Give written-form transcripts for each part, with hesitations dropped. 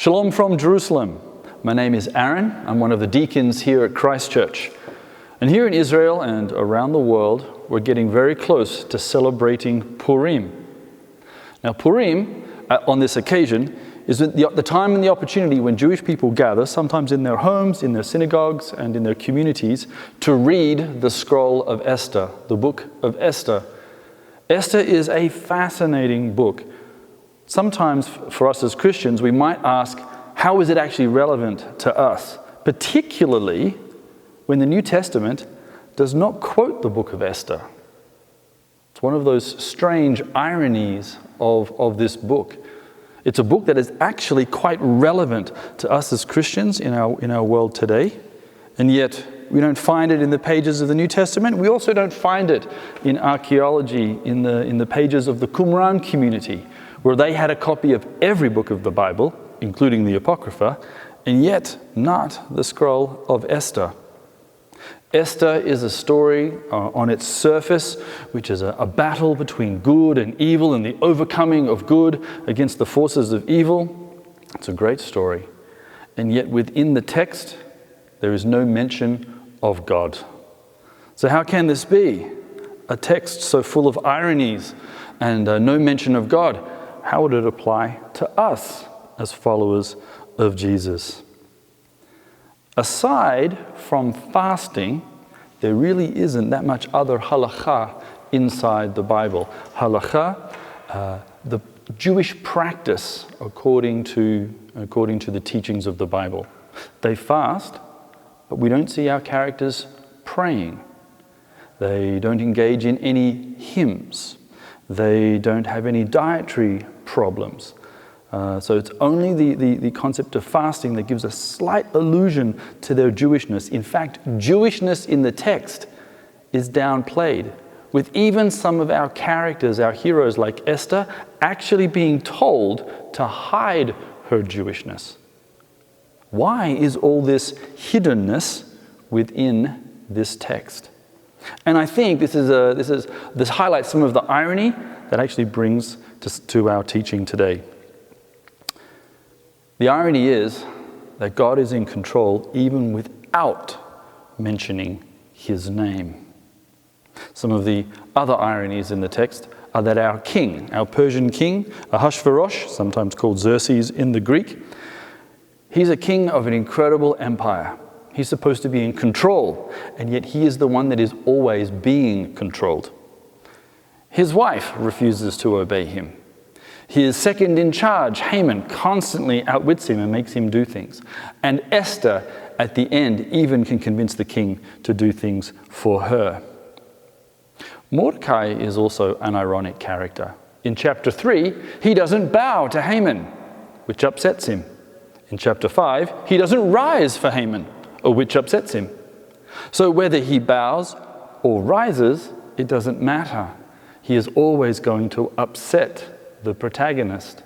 Shalom from Jerusalem. My name is Aaron. I'm one of the deacons here at Christ Church. And here in Israel and around the world, we're getting very close to celebrating Purim. Now, Purim, on this occasion, is the time and the opportunity when Jewish people gather, sometimes in their homes, in their synagogues, and in their communities, to read the scroll of Esther, the book of Esther. Esther is a fascinating book. Sometimes for us as Christians, we might ask, how is it actually relevant to us? Particularly when the New Testament does not quote the book of Esther. It's one of those strange ironies of this book. It's a book that is actually quite relevant to us as Christians in our world today, and yet we don't find it in the pages of the New Testament. We also don't find it in archaeology, in the pages of the Qumran community, where they had a copy of every book of the Bible, including the Apocrypha, and yet not the scroll of Esther. Esther is a story on its surface, which is a battle between good and evil and the overcoming of good against the forces of evil. It's a great story. And yet within the text, there is no mention of God. So how can this be? A text so full of ironies and no mention of God. How would it apply to us as followers of Jesus? Aside from fasting, there really isn't that much other halakha inside the Bible. Halakha, the Jewish practice according to the teachings of the Bible. They fast, but we don't see our characters praying. They don't engage in any hymns. They don't have any dietary problems. So it's only the concept of fasting that gives a slight allusion to their Jewishness. In fact, Jewishness in the text is downplayed, with even some of our characters, our heroes like Esther, actually being told to hide her Jewishness. Why is all this hiddenness within this text? And I think this highlights some of the irony that actually brings to our teaching today. The irony is that God is in control even without mentioning his name. Some of the other ironies in the text are that our king, our Persian king, Ahasuerus, sometimes called Xerxes in the Greek, he's a king of an incredible empire. He's supposed to be in control, and yet he is the one that is always being controlled. His wife refuses to obey him. His second in charge, Haman, constantly outwits him and makes him do things. And Esther, at the end, even can convince the king to do things for her. Mordecai is also an ironic character. In chapter 3, he doesn't bow to Haman, which upsets him. In chapter 5, he doesn't rise for Haman, which upsets him. So whether he bows or rises, it doesn't matter. He is always going to upset the protagonist.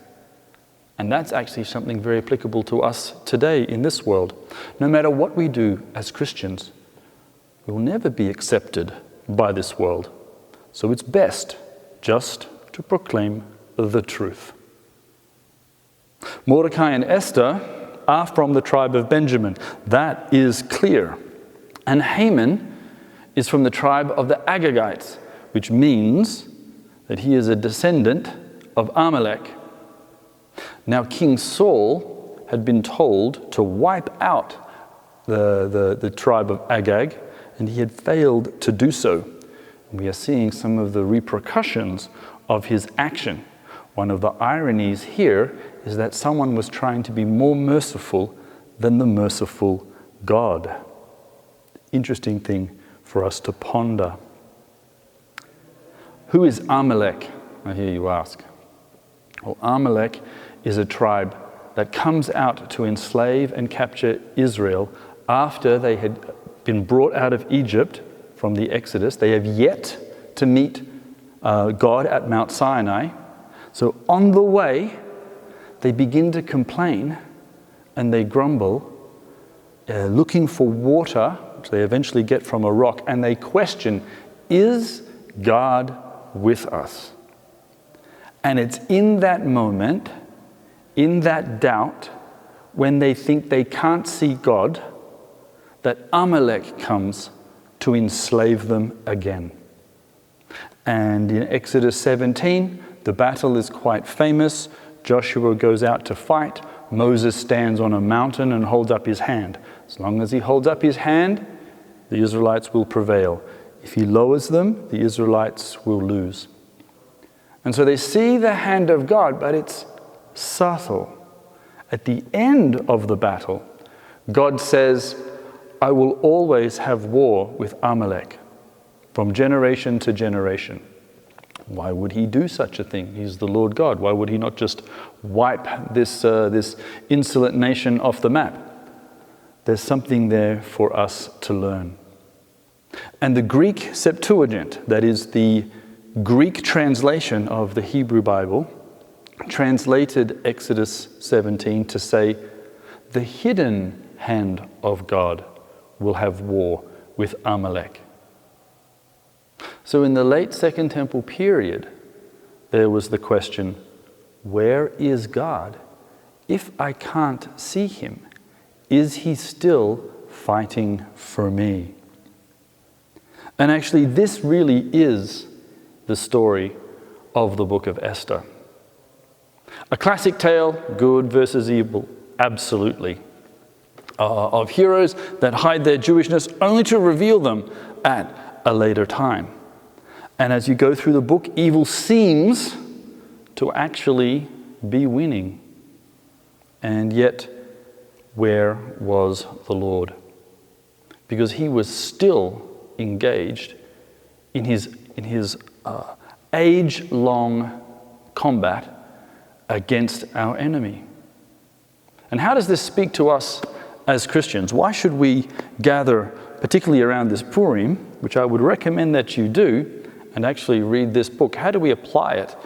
And that's actually something very applicable to us today in this world. No matter what we do as Christians, we will never be accepted by this world. So it's best just to proclaim the truth. Mordecai and Esther are from the tribe of Benjamin. That is clear. And Haman is from the tribe of the Agagites, which means that he is a descendant of Amalek. Now, King Saul had been told to wipe out the tribe of Agag, and he had failed to do so. We are seeing some of the repercussions of his action. One of the ironies here is that someone was trying to be more merciful than the merciful God. Interesting thing for us to ponder. Who is Amalek? I hear you ask. Well, Amalek is a tribe that comes out to enslave and capture Israel after they had been brought out of Egypt from the Exodus. They have yet to meet God at Mount Sinai. So on the way, they begin to complain and they grumble, looking for water, which they eventually get from a rock, and they question, is God with us? And it's in that moment, in that doubt, when they think they can't see God, that Amalek comes to enslave them again. And in Exodus 17, the battle is quite famous. Joshua goes out to fight. Moses stands on a mountain and holds up his hand. As long as he holds up his hand, the Israelites will prevail. If he lowers them, the Israelites will lose. And so they see the hand of God, but it's subtle. At the end of the battle, God says, I will always have war with Amalek from generation to generation. Why would he do such a thing? He's the Lord God. Why would he not just wipe this insolent nation off the map? There's something there for us to learn. And the Greek Septuagint, that is the Greek translation of the Hebrew Bible, translated Exodus 17 to say, the hidden hand of God will have war with Amalek. So in the late Second Temple period, there was the question, where is God? If I can't see him, is he still fighting for me? And actually, this really is the story of the book of Esther. A classic tale, good versus evil, absolutely. Of heroes that hide their Jewishness only to reveal them at a later time. And as you go through the book, evil seems to actually be winning. And yet, where was the Lord? Because he was still engaged in his age-long combat against our enemy. And how does this speak to us as Christians? Why should we gather, particularly around this Purim, which I would recommend that you do, and actually read this book? How do we apply it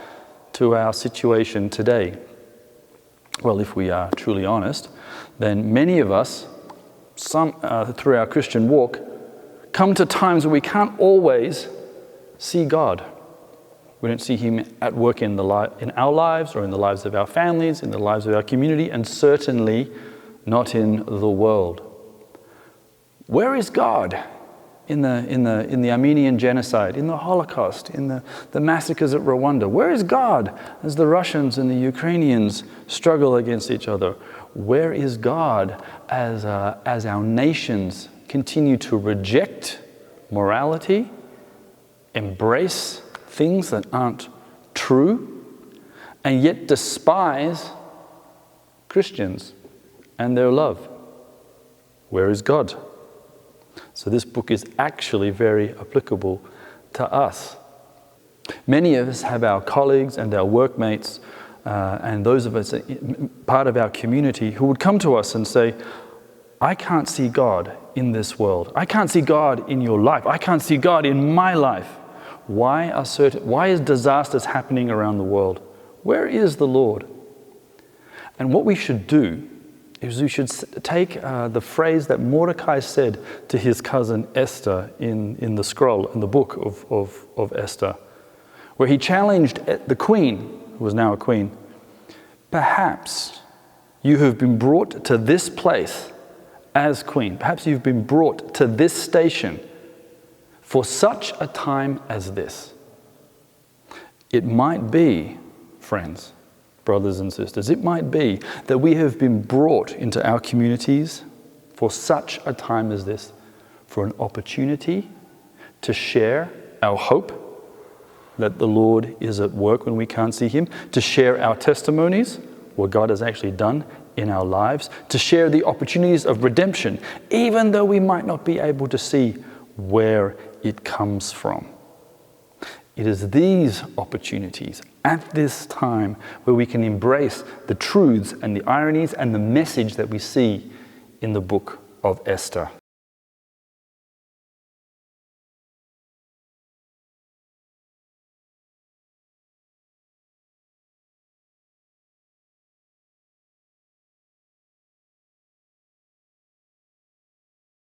to our situation today? Well, if we are truly honest, then many of us, through our Christian walk, come to times where we can't always see God. We don't see him at work in our lives, or in the lives of our families, in the lives of our community, and certainly not in the world. Where is God in the Armenian genocide, in the Holocaust, in the massacres at Rwanda? Where is God as the Russians and the Ukrainians struggle against each other? Where is God as our nations continue to reject morality, embrace things that aren't true, and yet despise Christians and their love? Where is God? So this book is actually very applicable to us. Many of us have our colleagues and our workmates and those of us part of our community who would come to us and say, I can't see God in this world. I can't see God in your life. I can't see God in my life. Why is disasters happening around the world? Where is the Lord? And what we should do is we should take the phrase that Mordecai said to his cousin Esther in the scroll, in the book of Esther, where he challenged the queen, who was now a queen, perhaps you have been brought to this place as queen. Perhaps you've been brought to this station for such a time as this. It might be, friends, brothers and sisters, it might be that we have been brought into our communities for such a time as this, for an opportunity to share our hope that the Lord is at work when we can't see him, to share our testimonies, what God has actually done in our lives, to share the opportunities of redemption, even though we might not be able to see where it comes from. It is these opportunities at this time where we can embrace the truths and the ironies and the message that we see in the book of Esther.